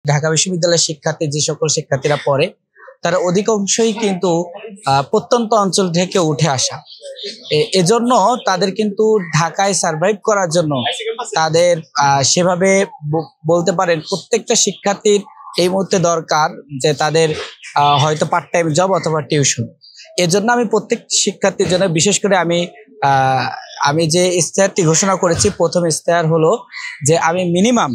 ঢাকা বিশ্ববিদ্যালয়ের শিক্ষার্থী যে সকল শিক্ষার্থীরা পড়ে তারা অধিকাংশই কিন্তু প্রত্যন্ত অঞ্চল থেকে উঠে আসা। এজন্য তাদের কিন্তু ঢাকায় সার্ভাইভ করার জন্য তাদের সেভাবে বলতে পারেন প্রত্যেকটা শিক্ষার্থীর এই মুহূর্তে দরকার যে তাদের হয়তো পার্ট টাইম জব অথবা টিউশন। এজন্য আমি প্রত্যেক শিক্ষার্থীর জন্য বিশেষ করে আমি যে ইশতেহারটি ঘোষণা করেছি, প্রথম ইশতেহার হলো যে আমি মিনিমাম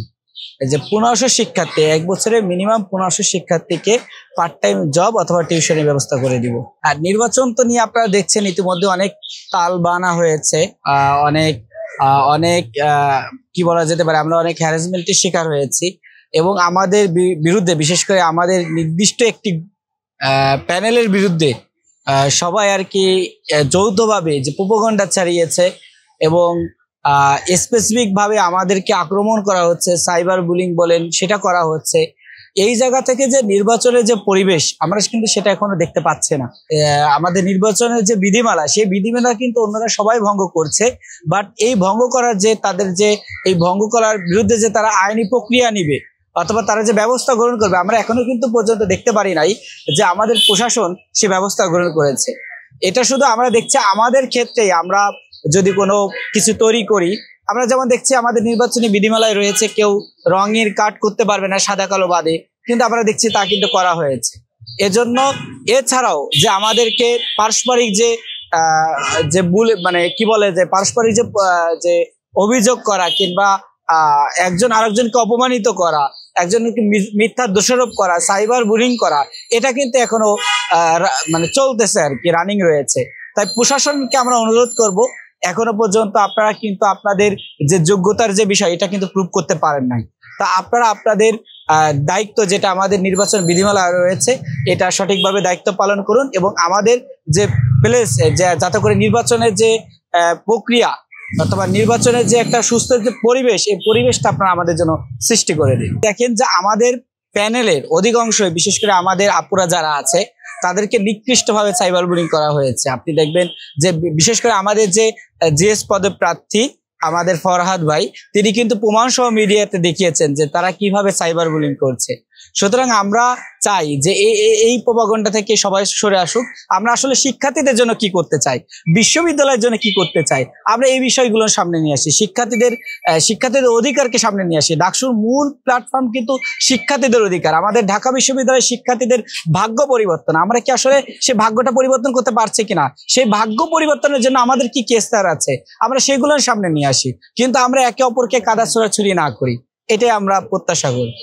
যে 1500 শিক্ষার্থী, এক বছরে মিনিমাম 1500 শিক্ষার্থীকে পার্ট টাইম জব অথবা টিউশনের ব্যবস্থা করে দিব। আর নির্বাচন তো নিয়ে আপনারা দেখছেন ইতিমধ্যে অনেক তাল বানা হয়েছে, অনেক অনেক কি বলা যেতে পারে, আমরা অনেক হ্যারাসমেন্টের শিকার হয়েছি এবং আমাদের বিরুদ্ধে, বিশেষ করে আমাদের নির্দিষ্ট একটি প্যানেলের বিরুদ্ধে সবাই আর কি যৌথভাবে যে প্রোপাগান্ডা চালিয়েছে এবং স্পেসিফিক ভাবে আমাদেরকে আক্রমণ করা হচ্ছে, সাইবার বুলিং বলেন সেটা করা হচ্ছে। এই জায়গা থেকে যে নির্বাচনের যে পরিবেশ আমরা কিন্তু সেটা এখনো দেখতে পাচ্ছি না। আমাদের নির্বাচনের যে বিধিমালা, সেই বিধিমালা কিন্তু অন্যরা সবাই ভঙ্গ করছে, বাট এই ভঙ্গ করার যে তাদের যে এই ভঙ্গ করার বিরুদ্ধে যে তারা আইনি প্রক্রিয়া নিবে অথবা তারা যে ব্যবস্থা গ্রহণ করবে, আমরা এখনো কিন্তু পর্যন্ত দেখতে পারি নাই যে আমাদের প্রশাসন সে ব্যবস্থা গ্রহণ করেছে। এটা শুধু আমরা দেখছি আমাদের ক্ষেত্রেই, আমরা যদি কোনো কিছু তৈরি করি, আমরা যেমন দেখছি আমাদের নির্বাচনী বিধিমালায় রয়েছে কেউ রঙের কার্ড করতে পারবে না সাদা কালো বাদে, কিন্তু আমরা দেখছি তা কিন্তু করা হয়েছে। এজন্য এছাড়াও যে আমাদেরকে পারস্পরিক যে মানে কি বলে যে পারস্পরিক যে অভিযোগ করা কিংবা একজন আরেকজনকে অপমানিত করা, একজনকে মিথ্যা দোষারোপ করা, সাইবার বুলিং করা, এটা কিন্তু এখনো মানে চলতেছে আর কি, রানিং রয়েছে। তাই প্রশাসনকে আমরা অনুরোধ করব, এখনো পর্যন্ত আপনারা কিন্তু আপনাদের যে যোগ্যতার যে বিষয় এটা কিন্তু প্রুভ করতে পারেন নাই। তা আপনারা আপনাদের দায়িত্ব যেটা আমাদের নির্বাচন বিধিমালা রয়েছে এটা সঠিকভাবে দায়িত্ব পালন করুন এবং আমাদের যে প্লেস যাতে করে নির্বাচনের যে প্রক্রিয়া অথবা নির্বাচনের যে একটা সুস্থ যে পরিবেশ, এই পরিবেশটা আপনারা আমাদের জন্য সৃষ্টি করে দিন। দেখেন যে আমাদের প্যানেলের অধিকাংশই, বিশেষ করে আমাদের আপুরা যারা আছে, তাদেরকে নিকৃষ্টভাবে সাইবার বুলিং করা হয়েছে। আপনি দেখবেন যে বিশেষ করে আমাদের যে জিএস পদে প্রার্থী আমাদের ফরহাদ ভাই, তিনি কিন্তু প্রমাণ সহ মিডিয়াতে দেখিয়েছেন যে তারা কিভাবে সাইবার বুলিং করছে। সুতরাং আমরা চাই যে এই প্রোপাগান্ডা থেকে সবাই সরে আসুক। আমরা আসলে শিক্ষার্থীদের জন্য কি করতে চাই, বিশ্ববিদ্যালয়ের জন্য কি করতে চাই, আমরা এই বিষয়গুলো সামনে নিয়ে আসি, শিক্ষার্থীদের অধিকারকে সামনে নিয়ে আসি। ডাকসুর মূল প্ল্যাটফর্ম কিন্তু শিক্ষার্থীদের অধিকার। আমাদের ঢাকা বিশ্ববিদ্যালয়ের শিক্ষার্থীদের ভাগ্য পরিবর্তন, আমরা কি আসলে সেই ভাগ্যটা পরিবর্তন করতে পারছি কিনা, সেই ভাগ্য পরিবর্তনের জন্য আমাদের কি কেসটার আছে, আমরা সেগুলোর সামনে নিয়ে আসি, কিন্তু আমরা একে অপরকে কাদা ছোড়াছুড়ি না করি, এটাই আমরা প্রত্যাশা করি।